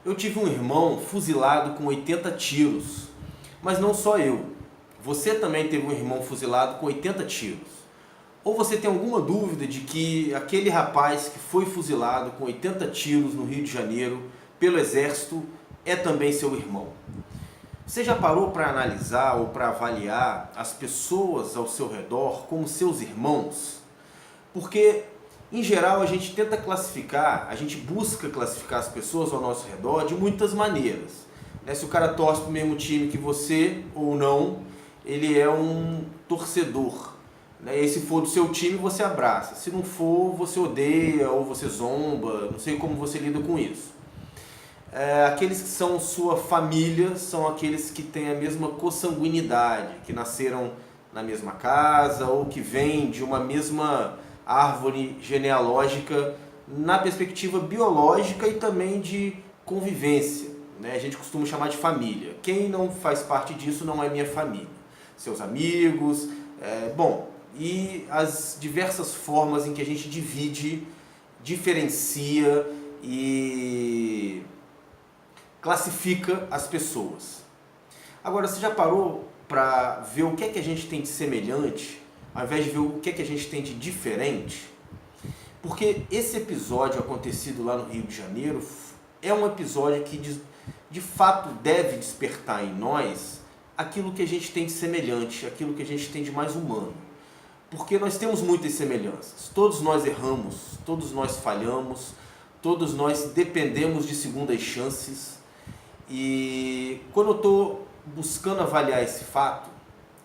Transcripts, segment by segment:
Eu tive um irmão fuzilado com 80 tiros, mas não só eu. Você também teve um irmão fuzilado com 80 tiros. Ou você tem alguma dúvida de que aquele rapaz que foi fuzilado com 80 tiros no Rio de Janeiro pelo Exército é também seu irmão? Você já parou para analisar ou para avaliar as pessoas ao seu redor como seus irmãos? Porque, em geral, a gente tenta classificar, a gente busca classificar as pessoas ao nosso redor de muitas maneiras. Se o cara torce para o mesmo time que você ou não, ele é um torcedor. E se for do seu time, você abraça. Se não for, você odeia ou você zomba, não sei como você lida com isso. Aqueles que são sua família são aqueles que têm a mesma consanguinidade, que nasceram na mesma casa ou que vêm de uma mesma árvore genealógica na perspectiva biológica e também de convivência. A gente costuma chamar de família. Quem não faz parte disso não é minha família. Seus amigos, e as diversas formas em que a gente divide, diferencia e classifica as pessoas. Agora, você já parou para ver o que é que a gente tem de semelhante, ao invés de ver o que é que a gente tem de diferente? Porque esse episódio acontecido lá no Rio de Janeiro é um episódio que de fato deve despertar em nós aquilo que a gente tem de semelhante, aquilo que a gente tem de mais humano. Porque nós temos muitas semelhanças. Todos nós erramos, todos nós falhamos, todos nós dependemos de segundas chances. E quando eu estou buscando avaliar esse fato,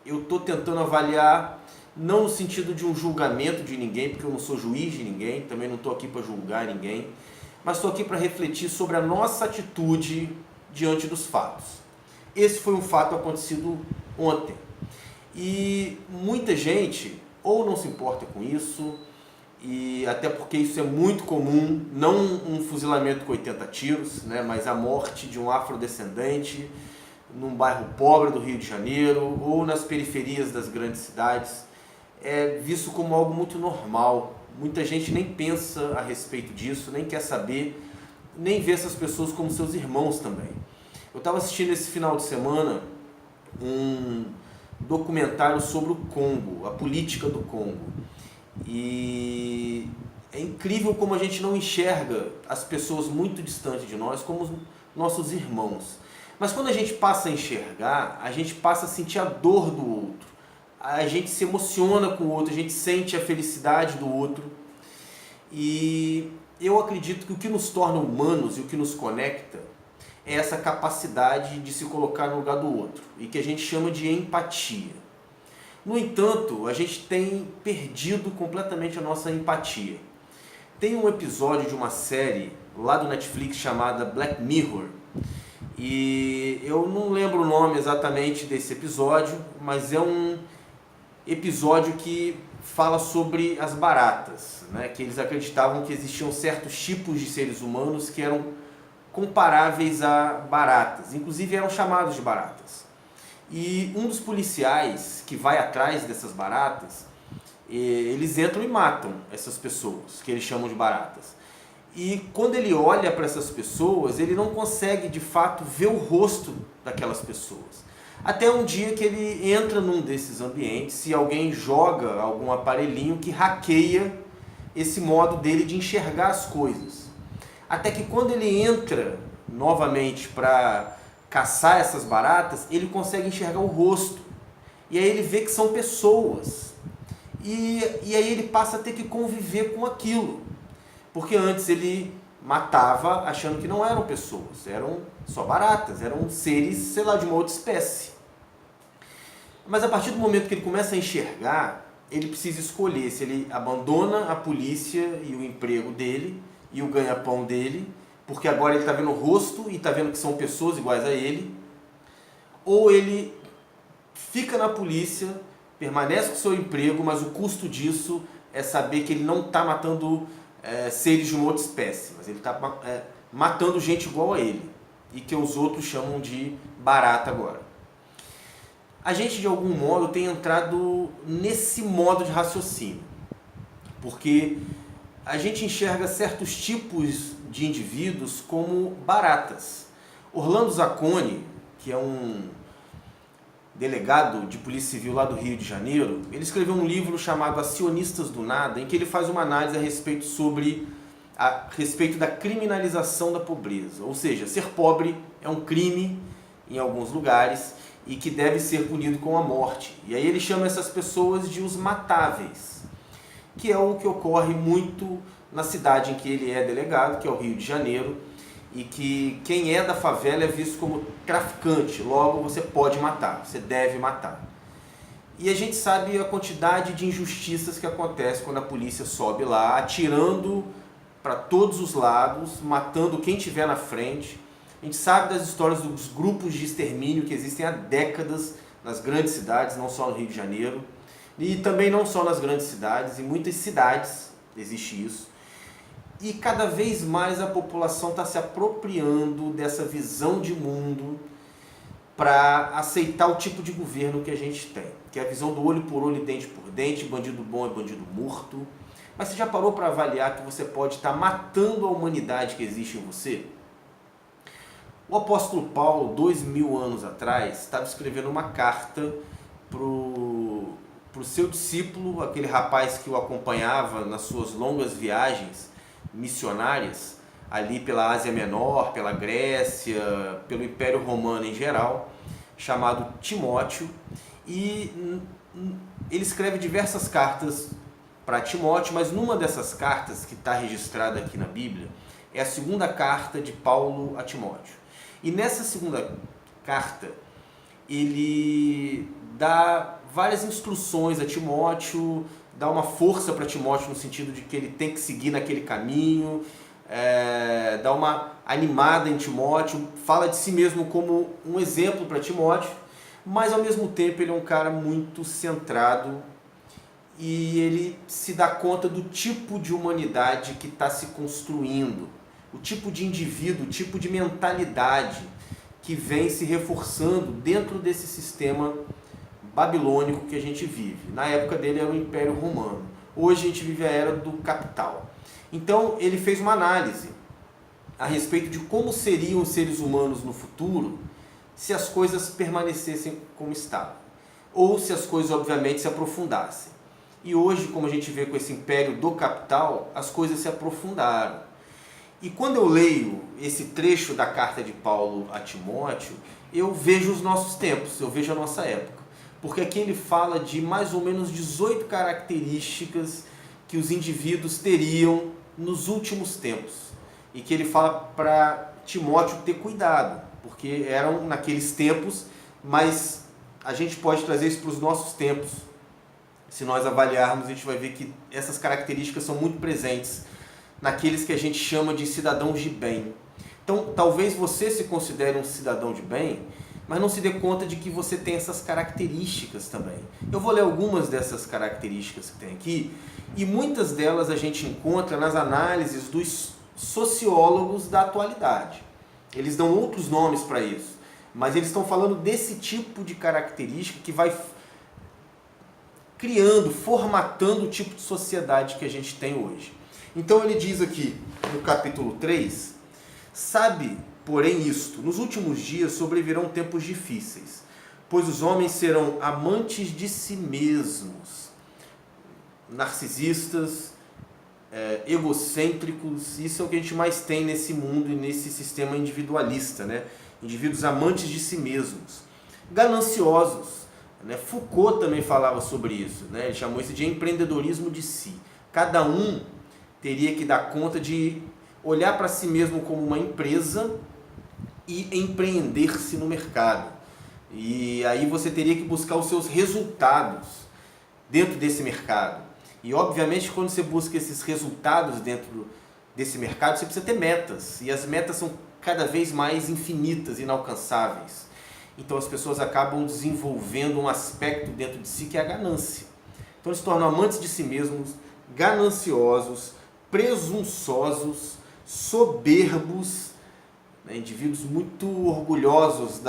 eu estou tentando avaliar não no sentido de um julgamento de ninguém, porque eu não sou juiz de ninguém, também não estou aqui para julgar ninguém, mas estou aqui para refletir sobre a nossa atitude diante dos fatos. Esse foi um fato acontecido ontem. E muita gente ou não se importa com isso, e até porque isso é muito comum, não um fuzilamento com 80 tiros, mas a morte de um afrodescendente num bairro pobre do Rio de Janeiro ou nas periferias das grandes cidades, é visto como algo muito normal. Muita gente nem pensa a respeito disso, nem quer saber, nem vê essas pessoas como seus irmãos também. Eu estava assistindo esse final de semana um documentário sobre o Congo, a política do Congo. E é incrível como a gente não enxerga as pessoas muito distantes de nós como nossos irmãos. Mas quando a gente passa a enxergar, a gente passa a sentir a dor do outro. A gente se emociona com o outro, a gente sente a felicidade do outro. E eu acredito que o que nos torna humanos e o que nos conecta é essa capacidade de se colocar no lugar do outro, e que a gente chama de empatia. No entanto, a gente tem perdido completamente a nossa empatia. Tem um episódio de uma série lá do Netflix chamada Black Mirror, e eu não lembro o nome exatamente desse episódio, mas é um episódio que fala sobre as baratas, que eles acreditavam que existiam certos tipos de seres humanos que eram comparáveis a baratas, inclusive eram chamados de baratas. E um dos policiais que vai atrás dessas baratas, eles entram e matam essas pessoas, que eles chamam de baratas. E quando ele olha para essas pessoas, ele não consegue de fato ver o rosto daquelas pessoas. Até um dia que ele entra num desses ambientes e alguém joga algum aparelhinho que hackeia esse modo dele de enxergar as coisas. Até que quando ele entra novamente para caçar essas baratas, ele consegue enxergar o rosto. E aí ele vê que são pessoas. E aí ele passa a ter que conviver com aquilo. Porque antes ele matava achando que não eram pessoas, eram só baratas, eram seres, sei lá, de uma outra espécie. Mas a partir do momento que ele começa a enxergar, ele precisa escolher se ele abandona a polícia e o emprego dele e o ganha-pão dele, porque agora ele está vendo o rosto e está vendo que são pessoas iguais a ele, ou ele fica na polícia, permanece com o seu emprego, mas o custo disso é saber que ele não está matando seres de uma outra espécie, mas ele está matando gente igual a ele, e que os outros chamam de barata agora. A gente, de algum modo, tem entrado nesse modo de raciocínio, porque a gente enxerga certos tipos de indivíduos como baratas. Orlando Zacconi, que é um delegado de Polícia Civil lá do Rio de Janeiro, ele escreveu um livro chamado Acionistas do Nada, em que ele faz uma análise a respeito da criminalização da pobreza. Ou seja, ser pobre é um crime em alguns lugares e que deve ser punido com a morte. E aí ele chama essas pessoas de os matáveis, que é o que ocorre muito na cidade em que ele é delegado, que é o Rio de Janeiro, e que quem é da favela é visto como traficante, logo você pode matar, você deve matar. E a gente sabe a quantidade de injustiças que acontece quando a polícia sobe lá, atirando para todos os lados, matando quem tiver na frente. A gente sabe das histórias dos grupos de extermínio que existem há décadas nas grandes cidades, não só no Rio de Janeiro, e também não só nas grandes cidades, em muitas cidades existe isso. E cada vez mais a população está se apropriando dessa visão de mundo para aceitar o tipo de governo que a gente tem, que é a visão do olho por olho e dente por dente, bandido bom é bandido morto. Mas você já parou para avaliar que você pode estar matando a humanidade que existe em você? O apóstolo Paulo, 2000 anos atrás, estava escrevendo uma carta para o seu discípulo, aquele rapaz que o acompanhava nas suas longas viagens missionárias, ali pela Ásia Menor, pela Grécia, pelo Império Romano em geral, chamado Timóteo, e ele escreve diversas cartas para Timóteo, mas numa dessas cartas, que está registrada aqui na Bíblia, é a segunda carta de Paulo a Timóteo. E nessa segunda carta, ele dá várias instruções a Timóteo, dá uma força para Timóteo no sentido de que ele tem que seguir naquele caminho, dá uma animada em Timóteo, fala de si mesmo como um exemplo para Timóteo, mas ao mesmo tempo ele é um cara muito centrado e ele se dá conta do tipo de humanidade que está se construindo, o tipo de indivíduo, o tipo de mentalidade que vem se reforçando dentro desse sistema babilônico que a gente vive. Na época dele era o Império Romano. Hoje a gente vive a era do capital. Então ele fez uma análise a respeito de como seriam os seres humanos no futuro se as coisas permanecessem como estavam. Ou se as coisas, obviamente, se aprofundassem. E hoje, como a gente vê com esse império do capital, as coisas se aprofundaram. E quando eu leio esse trecho da carta de Paulo a Timóteo, eu vejo os nossos tempos, eu vejo a nossa época. Porque aqui ele fala de mais ou menos 18 características que os indivíduos teriam nos últimos tempos. E que ele fala para Timóteo ter cuidado, porque eram naqueles tempos, mas a gente pode trazer isso para os nossos tempos. Se nós avaliarmos, a gente vai ver que essas características são muito presentes naqueles que a gente chama de cidadãos de bem. Então, talvez você se considere um cidadão de bem, mas não se dê conta de que você tem essas características também. Eu vou ler algumas dessas características que tem aqui, e muitas delas a gente encontra nas análises dos sociólogos da atualidade. Eles dão outros nomes para isso, mas eles estão falando desse tipo de característica que vai criando, formatando o tipo de sociedade que a gente tem hoje. Então ele diz aqui, no capítulo 3, sabe, porém isto, nos últimos dias sobrevirão tempos difíceis, pois os homens serão amantes de si mesmos, narcisistas, egocêntricos. Isso é o que a gente mais tem nesse mundo e nesse sistema individualista, né? Indivíduos amantes de si mesmos, gananciosos, né? Foucault também falava sobre isso, né? Ele chamou isso de empreendedorismo de si. Cada um teria que dar conta de olhar para si mesmo como uma empresa e empreender-se no mercado. E aí você teria que buscar os seus resultados dentro desse mercado. E obviamente quando você busca esses resultados dentro desse mercado, você precisa ter metas. E as metas são cada vez mais infinitas, inalcançáveis. Então as pessoas acabam desenvolvendo um aspecto dentro de si que é a ganância. Então eles se tornam amantes de si mesmos, gananciosos, presunçosos, soberbos, né? Indivíduos muito orgulhosos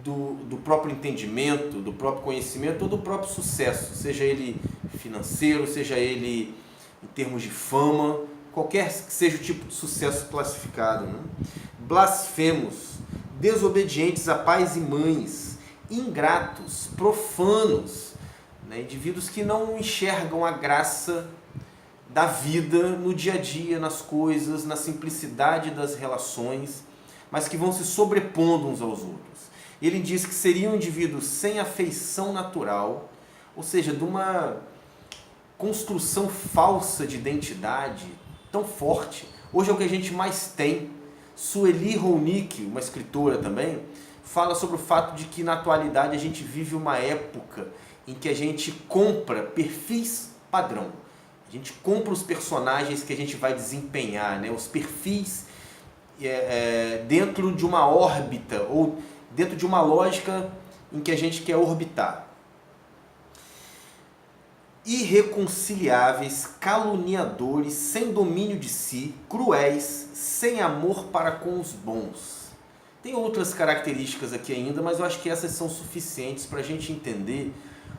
do próprio entendimento, do próprio conhecimento ou do próprio sucesso, seja ele financeiro, seja ele em termos de fama, qualquer que seja o tipo de sucesso classificado, né? Blasfemos, desobedientes a pais e mães, ingratos, profanos, né? Indivíduos que não enxergam a graça da vida no dia a dia, nas coisas, na simplicidade das relações, mas que vão se sobrepondo uns aos outros. Ele diz que seriam indivíduos sem afeição natural, ou seja, de uma construção falsa de identidade tão forte. Hoje é o que a gente mais tem. Sueli Ronick, uma escritora também, fala sobre o fato de que na atualidade a gente vive uma época em que a gente compra perfis padrão. A gente compra os personagens que a gente vai desempenhar, né? Os perfis dentro de uma órbita ou dentro de uma lógica em que a gente quer orbitar. Irreconciliáveis, caluniadores, sem domínio de si, cruéis, sem amor para com os bons. Tem outras características aqui ainda, mas eu acho que essas são suficientes para a gente entender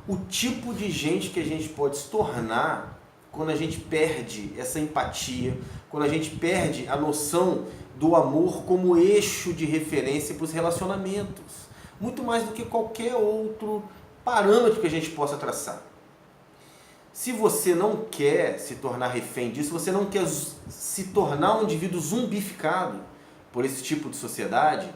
o tipo de gente que a gente pode se tornar quando a gente perde essa empatia, quando a gente perde a noção do amor como eixo de referência para os relacionamentos, muito mais do que qualquer outro parâmetro que a gente possa traçar. Se você não quer se tornar refém disso, você não quer se tornar um indivíduo zumbificado por esse tipo de sociedade,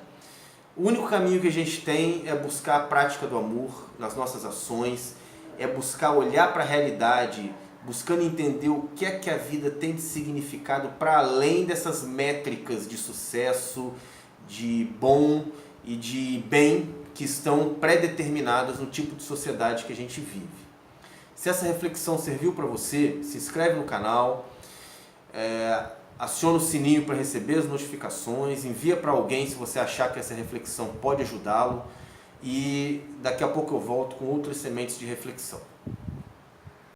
o único caminho que a gente tem é buscar a prática do amor nas nossas ações, é buscar olhar para a realidade, buscando entender o que é que a vida tem de significado para além dessas métricas de sucesso, de bom e de bem que estão pré-determinadas no tipo de sociedade que a gente vive. Se essa reflexão serviu para você, se inscreve no canal, aciona o sininho para receber as notificações, envia para alguém se você achar que essa reflexão pode ajudá-lo e daqui a pouco eu volto com outras sementes de reflexão.